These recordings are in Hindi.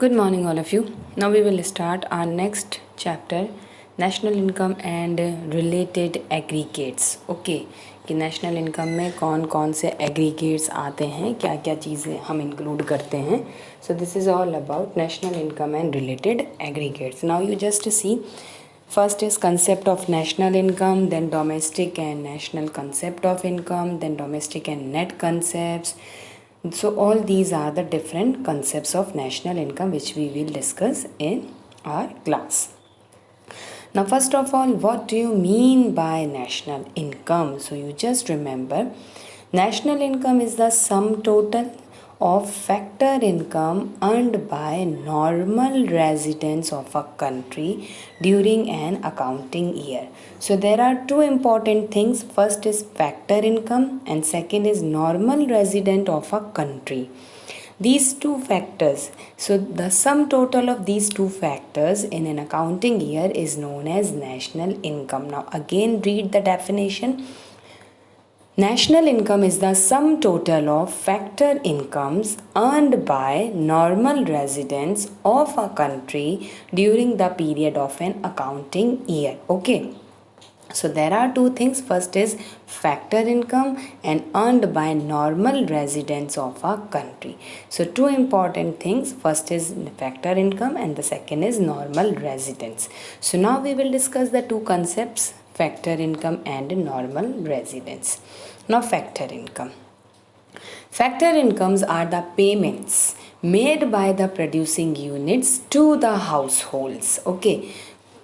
Good morning, all of you. Now we will start our next chapter, national income and related aggregates. Okay, कि नेशनल इनकम में कौन कौन से एग्रीगेट्स आते हैं, क्या क्या चीज़ें हम इंक्लूड करते हैं. So this is all about national income and related aggregates. Now you just see. First is concept of national income, then domestic and national concept of income, then domestic and net concepts. So all these are the different concepts of national income which we will discuss in our class. Now first of all, what do you mean by national income? So you just remember, national income is the sum total of factor income earned by normal residents of a country during an accounting year. So there are two important things. First is factor income and second is normal resident of a country. These two factors, so the sum total of these two factors in an accounting year is known as national income. Now again read the definition. National income is the sum total of factor incomes earned by normal residents of a country during the period of an accounting year. Okay. So there are two things. First is factor income and earned by normal residents of a country. So two important things. First is factor income and the second is normal residents. So now we will discuss the two concepts, factor income and normal residents. Now factor income. Factor incomes are the payments made by the producing units to the households. Okay,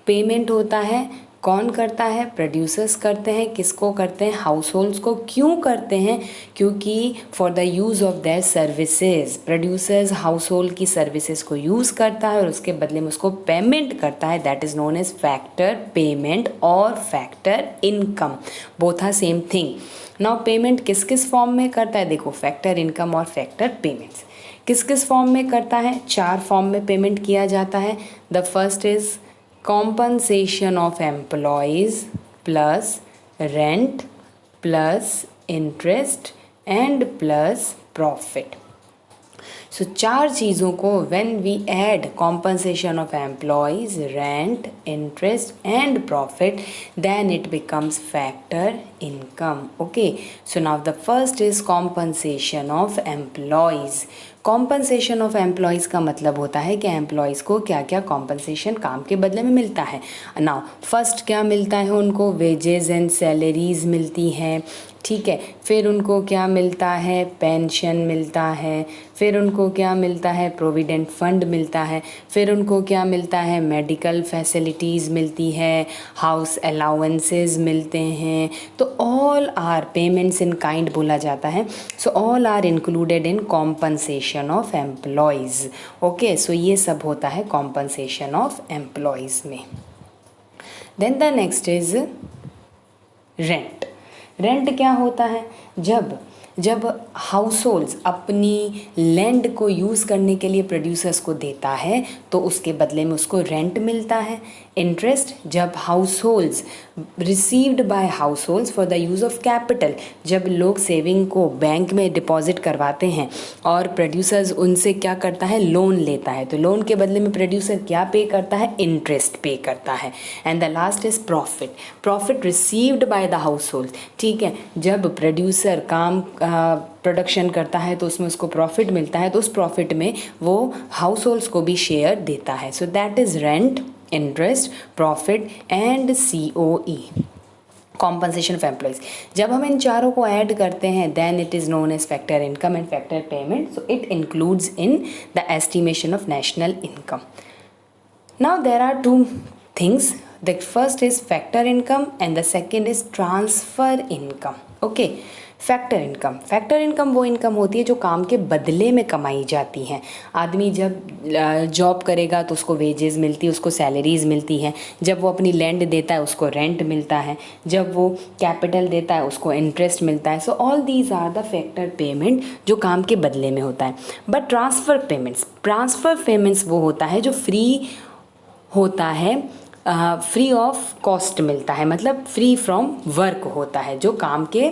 payment होता है, कौन करता है? प्रोड्यूसर्स करते हैं. किसको करते हैं? हाउस होल्ड्स को. क्यों करते हैं? क्योंकि for the use of their services. Producers house hold की सर्विसेज को यूज़ करता है और उसके बदले में उसको पेमेंट करता है. That is known as factor payment और factor income. Both are same thing. Now payment किस किस फॉर्म में करता है? देखो, फैक्टर इनकम और फैक्टर पेमेंट्स किस किस फॉर्म में करता है? चार फॉर्म में पेमेंट किया जाता है. The first is compensation of employees plus rent plus interest and plus profit. So चार चीज़ों को when we add compensation of employees, rent, interest and profit, then it becomes factor income. Okay, so now the first is compensation of employees. Compensation of employees का मतलब होता है कि एम्प्लॉयज़ को क्या क्या कॉम्पनसेशन काम के बदले में मिलता है. नाउ फर्स्ट क्या मिलता है? उनको वेजेस एंड सैलरीज मिलती हैं. ठीक है. फिर उनको क्या मिलता है? पेंशन मिलता है. फिर उनको क्या मिलता है? प्रोविडेंट फंड मिलता है. फिर उनको क्या मिलता है? मेडिकल फैसिलिटीज़ मिलती है. हाउस अलाउंसेस मिलते हैं. तो all are payments in kind बोला जाता है. So all are included in compensation of employees. Okay, so ये सब होता है कॉम्पनसेशन ऑफ एम्प्लॉयज़ में. Then the next is rent. Rent क्या होता है? जब हाउस होल्ड्स अपनी लैंड को यूज़ करने के लिए प्रोड्यूसर्स को देता है तो उसके बदले में उसको रेंट मिलता है. इंटरेस्ट, जब house holds received by house holds for the use of capital, जब लोग सेविंग को बैंक में डिपॉजिट करवाते हैं और प्रोड्यूसर्स उनसे क्या करता है? लोन लेता है. तो लोन के बदले में प्रोड्यूसर क्या पे करता है? इंटरेस्ट पे करता है. And the last is profit. Profit received by the house hold. ठीक है. जब प्रोड्यूसर काम प्रोडक्शन करता है तो उसमें उसको प्रॉफिट मिलता है, तो उस प्रॉफिट में वो हाउस होल्ड्स को भी शेयर देता है. So that is rent, interest, profit and COE, compensation of employees. जब हम इन चारों को ऐड करते हैं then it is known as factor income and factor payment. So it includes in the estimation of national income. Now there are two things. The first is factor income and the second is transfer income. Okay, factor income. Factor income वो इनकम होती है जो काम के बदले में कमाई जाती हैं. आदमी जब जॉब करेगा तो उसको वेजेस मिलती है, उसको सैलरीज मिलती हैं. जब वो अपनी लैंड देता है उसको रेंट मिलता है. जब वो कैपिटल देता है उसको इंटरेस्ट मिलता है. So all these are the factor payment जो काम के बदले में होता है. बट ट्रांसफ़र पेमेंट्स वो होता है जो फ्री होता है, फ्री ऑफ कॉस्ट मिलता है, मतलब फ्री फ्रॉम वर्क होता है, जो काम के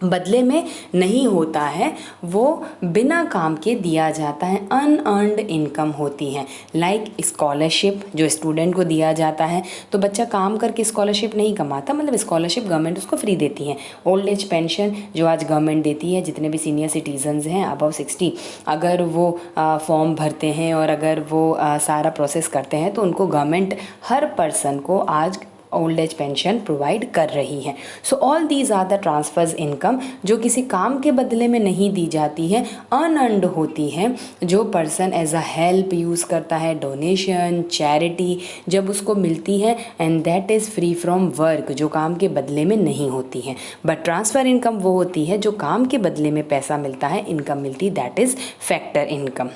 बदले में नहीं होता है, वो बिना काम के दिया जाता है, अनअर्न्ड इनकम होती है। लाइक स्कॉलरशिप जो स्टूडेंट को दिया जाता है, तो बच्चा काम करके स्कॉलरशिप नहीं कमाता, मतलब स्कॉलरशिप गवर्नमेंट उसको फ्री देती है। ओल्ड एज पेंशन जो आज गवर्नमेंट देती है, जितने भी सीनियर सिटीजन्स हैं अबव 60, अगर वो फॉर्म भरते हैं और अगर वो सारा प्रोसेस करते हैं तो उनको गवर्नमेंट हर पर्सन को आज ओल्ड एज पेंशन प्रोवाइड कर रही है। So all these are the transfers income जो किसी काम के बदले में नहीं दी जाती है, अनअर्न्ड होती है, जो person as a help use करता है, डोनेशन, चैरिटी जब उसको मिलती है, and that is free from work, जो काम के बदले में नहीं होती है। बट ट्रांसफ़र इनकम वो होती है जो काम के बदले में पैसा मिलता है, इनकम मिलती, दैट इज़ फैक्टर इनकम।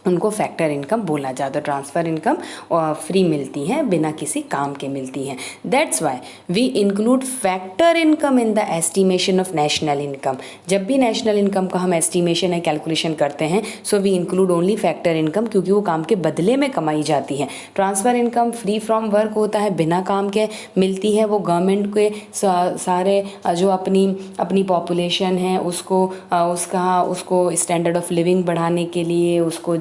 उनको फैक्टर इनकम बोला जाता है। ट्रांसफ़र इनकम फ्री मिलती हैं, बिना किसी काम के मिलती हैं। That's why we include factor income in the estimation of national income. जब भी नेशनल इनकम का हम एस्टिमेशन है, कैलकुलेशन करते हैं, so we include only factor income, क्योंकि वो काम के बदले में कमाई जाती है। Transfer income free from work होता है, बिना काम के मिलती है। वो गवर्नमेंट के सारे जो अपनी पॉपुलेशन है उसको स्टैंडर्ड ऑफ लिविंग बढ़ाने के लिए, उसको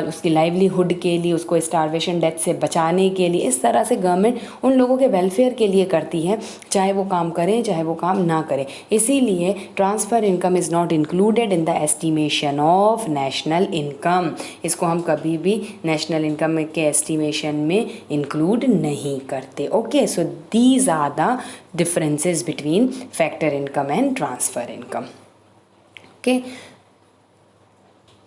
उसकी लाइवलीहुड के लिए, उसको स्टारवेशन डेथ से बचाने के लिए, इस तरह से गवर्नमेंट उन लोगों के वेलफेयर के लिए करती है, चाहे वो काम करें चाहे वो काम ना करें। इसीलिए transfer income is not included in the estimation of national income. इसको हम कभी भी नेशनल इनकम के एस्टिमेशन में इंक्लूड नहीं करते। Okay, so these are the differences between factor income and transfer income. Okay,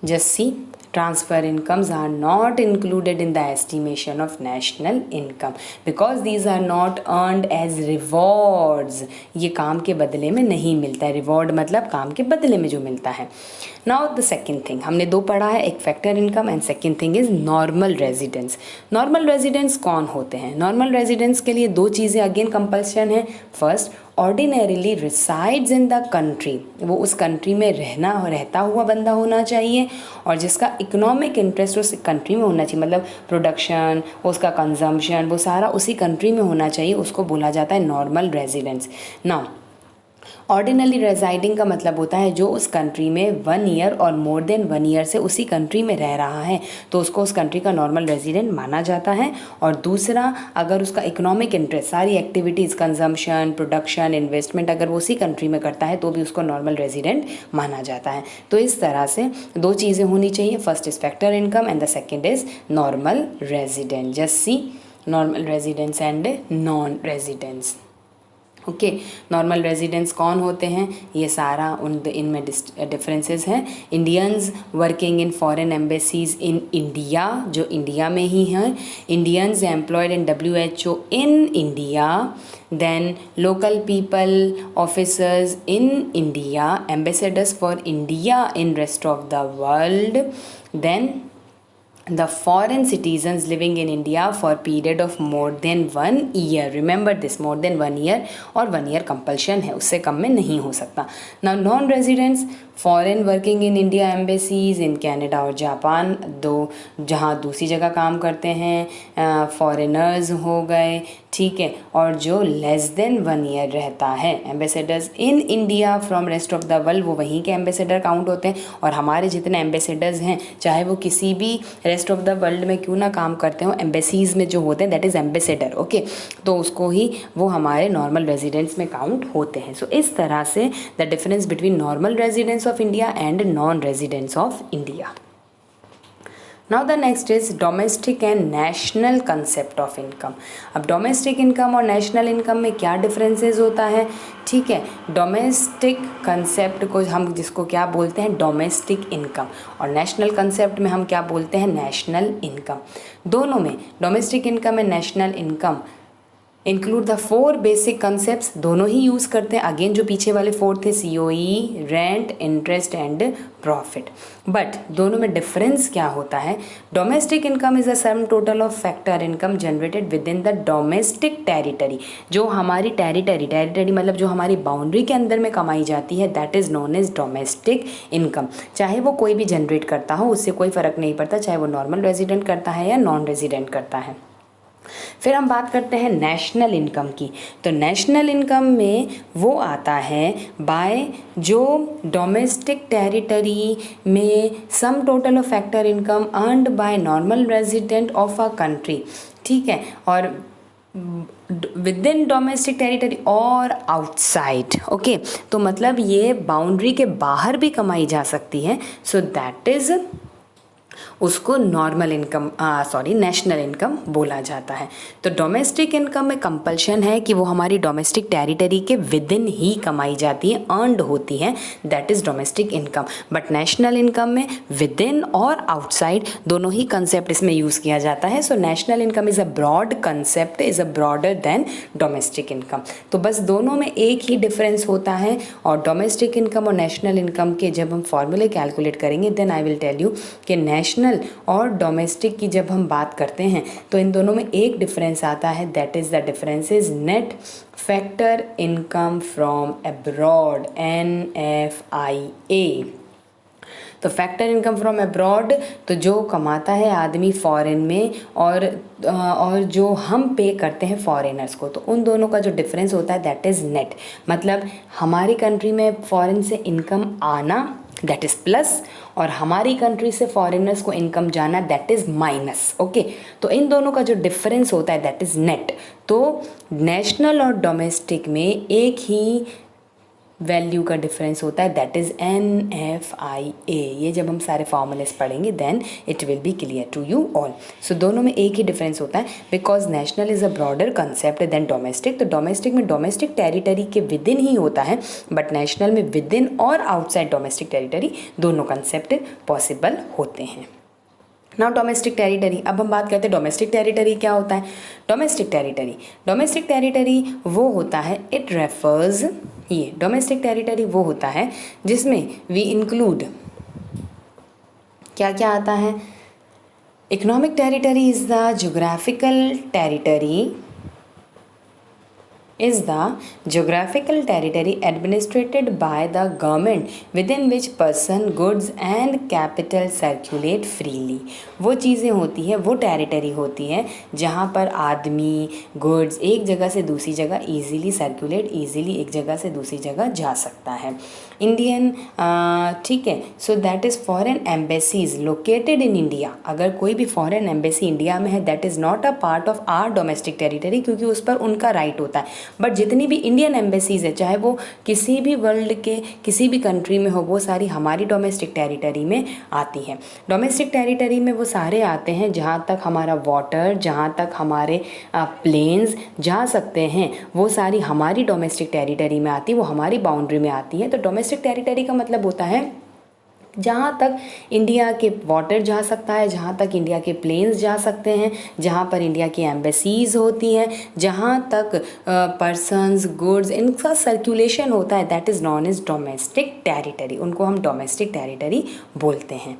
just see, transfer incomes are not included in the estimation of national income because these are not earned as rewards। ये काम के बदले में नहीं मिलता है। रिवॉर्ड मतलब काम के बदले में जो मिलता है। नाउ द सेकेंड थिंग, हमने दो पढ़ा है, एक factor income and second thing is normal residence. Normal residence कौन होते हैं? नॉर्मल रेजिडेंस के लिए दो चीज़ें अगेन कंपल्शन है। First, ordinarily resides in the country, वो उस कंट्री में रहता हुआ बंदा होना चाहिए और जिसका इकोनॉमिक इंटरेस्ट उस कंट्री में होना चाहिए, मतलब प्रोडक्शन, उसका कंजम्पशन, वो सारा उसी कंट्री में होना चाहिए, उसको बोला जाता है नॉर्मल रेजिडेंस। नाउ ऑर्डिनरी रेजाइडिंग का मतलब होता है जो उस कंट्री में 1 ईयर और मोर देन 1 ईयर से उसी कंट्री में रह रहा है, तो उसको उस कंट्री का नॉर्मल रेजिडेंट माना जाता है। और दूसरा, अगर उसका इकोनॉमिक इंटरेस्ट, सारी एक्टिविटीज़, कंजम्पशन, प्रोडक्शन, इन्वेस्टमेंट अगर वो उसी कंट्री में करता है तो भी उसको नॉर्मल रेजिडेंट माना जाता है। तो इस तरह से दो चीज़ें होनी चाहिए, first is factor income and the second is normal resident. Just see normal residence and non residence. Okay, normal residents कौन होते हैं? ये सारा इनमें डिफरेंसेस हैं। Indians working in foreign embassies in India, जो इंडिया में ही हैं। Indians employed in WHO in India. Then local people officers in India, ambassadors for India in rest of the world. Then the foreign citizens living in India for period of more than 1 year। remember this, more than 1 year, और 1 year compulsion है, उससे कम में नहीं हो सकता। now non residents foreign working in India embassies in Canada और जापान, दो जहाँ दूसरी जगह काम करते हैं, फॉरेनर्स हो गए, ठीक है। और जो लेस देन 1 ईयर रहता है, ambassadors in India from rest of the world, वो वहीं के एम्बेसडर काउंट होते हैं। और हमारे जितने एम्बेसडर्स हैं, चाहे वो किसी भी रेस्ट ऑफ द वर्ल्ड में क्यों ना काम करते हो, एम्बेसीज में जो होते हैं दैट इज़ एम्बेसडर। ओके, तो उसको ही वो हमारे नॉर्मल रेजिडेंट्स में काउंट होते हैं। सो इस तरह से the difference between normal residents of India and non-residents of India. Now the next is domestic and national concept of income। अब domestic income और national income में क्या differences होता है? ठीक है, domestic concept को हम जिसको क्या बोलते हैं, domestic income, और national concept में हम क्या बोलते हैं, national income। दोनों में domestic income and national income include the 4 basic concept, दोनों ही यूज़ करते हैं। अगेन जो पीछे वाले 4 थे, COE, rent, interest and profit. But दोनों में डिफरेंस क्या होता है? Domestic income is a sum total of factor income generated with in the domestic territory. जो हमारी टेरिटरी मतलब जो हमारी बाउंड्री के अंदर में कमाई जाती है, that is known as domestic income. चाहे वो कोई भी जनरेट करता हो, उससे कोई फ़र्क नहीं पड़ता, चाहे वो नॉर्मल रेजिडेंट करता है या नॉन रेजिडेंट करता है। फिर हम बात करते हैं नेशनल इनकम की। तो नेशनल इनकम में वो आता है बाय जो डोमेस्टिक टेरिटरी में sum total of factor income earned by normal resident of a country, ठीक है, और विद इन डोमेस्टिक टेरिटरी और आउटसाइड, ओके। तो मतलब ये बाउंड्री के बाहर भी कमाई जा सकती है, सो दैट इज़ उसको नॉर्मल इनकम नेशनल इनकम बोला जाता है। तो डोमेस्टिक इनकम में कंपल्शन है कि वो हमारी डोमेस्टिक टेरिटरी के विद इन ही कमाई जाती है, अर्नड होती है, that is domestic income. But national income में विद इन और आउटसाइड दोनों ही कंसेप्ट इसमें यूज़ किया जाता है। So national income is a broad concept, is a broader than domestic income. तो बस दोनों में एक ही डिफरेंस होता है, और डोमेस्टिक इनकम और नेशनल इनकम के जब हम फॉर्मूले कैलकुलेट करेंगे then I will tell you कि नेशनल और डोमेस्टिक की जब हम बात करते हैं तो इन दोनों में एक डिफरेंस आता है, that is the difference is net factor income from abroad, NFIA। तो फैक्टर इनकम फ्रॉम अब्रॉड, तो जो कमाता है आदमी फॉरेन में और जो हम पे करते हैं फॉरेनर्स को, तो उन दोनों का जो डिफरेंस होता है दैट इज़ नेट। मतलब हमारी कंट्री में फॉरेन से इनकम आना दैट इज़ प्लस, और हमारी कंट्री से फॉरेनर्स को इनकम जाना दैट इज़ माइनस, ओके। तो इन दोनों का जो डिफरेंस होता है दैट इज़ नेट। तो नेशनल और डोमेस्टिक में एक ही वैल्यू का डिफरेंस होता है, दैट इज़ NFIA। ये जब हम सारे फॉर्मूलेस पढ़ेंगे then it will be clear to you all. So दोनों में एक ही डिफरेंस होता है, because national is a broader concept than domestic. तो डोमेस्टिक में डोमेस्टिक टेरिटरी के विद इन ही होता है, बट नेशनल में विद इन और आउटसाइड डोमेस्टिक टेरिटरी दोनों कंसेप्ट पॉसिबल होते हैं। नाउ डोमेस्टिक टेरिटरी, अब हम बात करते हैं डोमेस्टिक टेरिटरी क्या होता है। डोमेस्टिक टेरिटरी वो होता है, इट रेफर्स, ये डोमेस्टिक टेरिटरी वो होता है जिसमें वी इंक्लूड क्या क्या आता है। Economic territory is the geographical territory administrated by the government within which person, goods and capital circulate freely। वो चीज़ें होती हैं, वो टेरिटरी होती है जहाँ पर आदमी, गुड्स एक जगह से दूसरी जगह ईजीली सर्कुलेट, ईजीली एक जगह से दूसरी जगह जा सकता है। इंडियन, ठीक है, so that is foreign embassies located in India. अगर कोई भी फॉरेन एम्बेसी इंडिया में है that is not a part of our domestic territory, क्योंकि उस पर उनका राइट होता है। बट जितनी भी इंडियन एम्बेसीज है, चाहे वो किसी भी वर्ल्ड के किसी भी कंट्री में हो, वो सारी हमारी डोमेस्टिक टेरिटरी में आती हैं। डोमेस्टिक टेरिटरी में वो सारे आते हैं जहाँ तक हमारा वाटर, जहाँ तक हमारे प्लेन्स जा सकते हैं, वो सारी हमारी डोमेस्टिक टेरिटरी में आती है, वो हमारी बाउंड्री में आती है। तो डोमेस्टिक टेरिटरी का मतलब होता है जहाँ तक इंडिया के वाटर जा सकता है, जहाँ तक इंडिया के प्लेन्स जा सकते हैं, जहाँ पर इंडिया की एम्बेसीज होती हैं, जहाँ तक पर्सन्स, गुड्स, इनका सर्कुलेशन होता है, that is known as domestic territory. उनको हम डोमेस्टिक टेरिटरी बोलते हैं।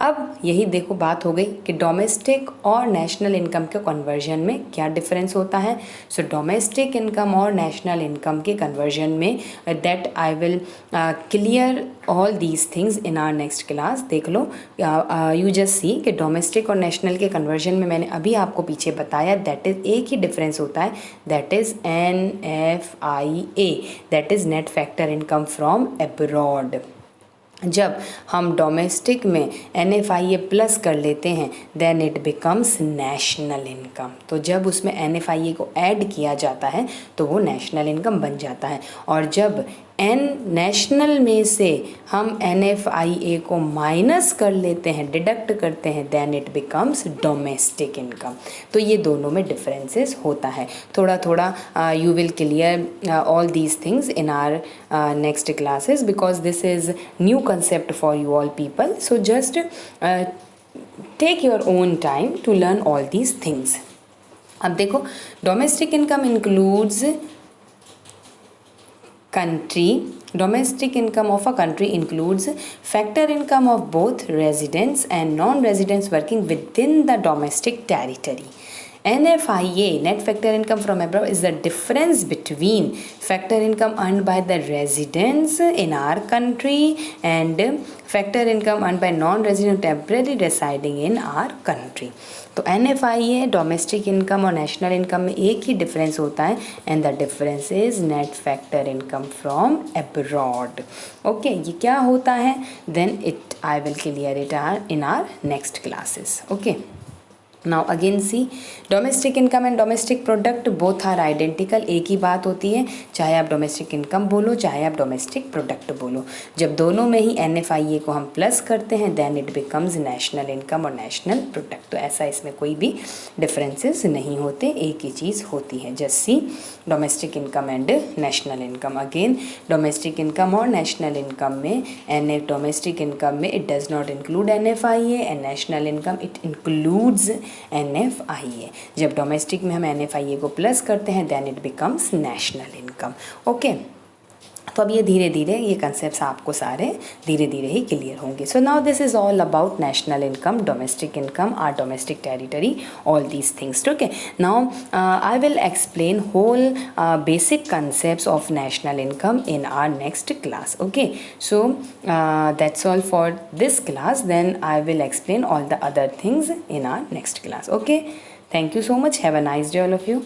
अब यही देखो बात हो गई कि डोमेस्टिक और नेशनल इनकम के कन्वर्जन में क्या डिफरेंस होता है। सो डोमेस्टिक इनकम और नेशनल इनकम के कन्वर्जन में that I will clear all these things in our next class. देख लो, यू जस्ट सी कि डोमेस्टिक और नेशनल के कन्वर्जन में मैंने अभी आपको पीछे बताया, दैट इज़ एक ही डिफरेंस होता है, that is NFIA, that is net factor income from abroad. जब हम डोमेस्टिक में NFIA प्लस कर लेते हैं then it becomes national income. तो जब उसमें NFIA को ऐड किया जाता है तो वो नेशनल इनकम बन जाता है, और जब नेशनल में से हम NFIA को माइनस कर लेते हैं, डिडक्ट करते हैं, then it becomes domestic income. तो ये दोनों में डिफरेंसेस होता है। थोड़ा थोड़ा you will clear all these things in our next classes, because this is new concept for you all people, so just take your own time to learn all these things। अब देखो, domestic income includes domestic income of a country includes factor income of both residents and non-residents working within the domestic territory। NFIA, net factor income from abroad, is the difference between factor income earned by the residents in our country and factor income earned by non-resident temporarily residing in our country. तो NFIA डोमेस्टिक इनकम और नेशनल इनकम में एक ही डिफरेंस होता है, and the difference is net factor income from abroad. Okay, ये क्या होता है, then it I will clear it in our next classes. Okay, now again see, domestic income and domestic product both are identical. एक ही बात होती है, चाहे आप डोमेस्टिक इनकम बोलो चाहे आप डोमेस्टिक प्रोडक्ट बोलो. जब दोनों में ही NFIA को हम प्लस करते हैं then it becomes national income और नेशनल प्रोडक्ट. तो ऐसा इसमें कोई भी डिफरेंसेस नहीं होते, एक ही चीज़ होती है. Just see domestic income and national income. Again domestic income और नेशनल इनकम में डोमेस्टिक इनकम में it does not include NFIA and national income it includes NFIA. जब डोमेस्टिक में हम NFIA को प्लस करते हैं then it becomes national income. Okay, तो अब ये धीरे धीरे ये कंसेप्ट आपको सारे धीरे धीरे ही क्लियर होंगे. So now this is all about national income, domestic income, our domestic territory, all these things. Okay, now I will explain whole basic concepts of national income in our next class. Okay, so that's all for this class. Then I will explain all the other things in our next class. Okay, thank you so much. Have a nice day all of you.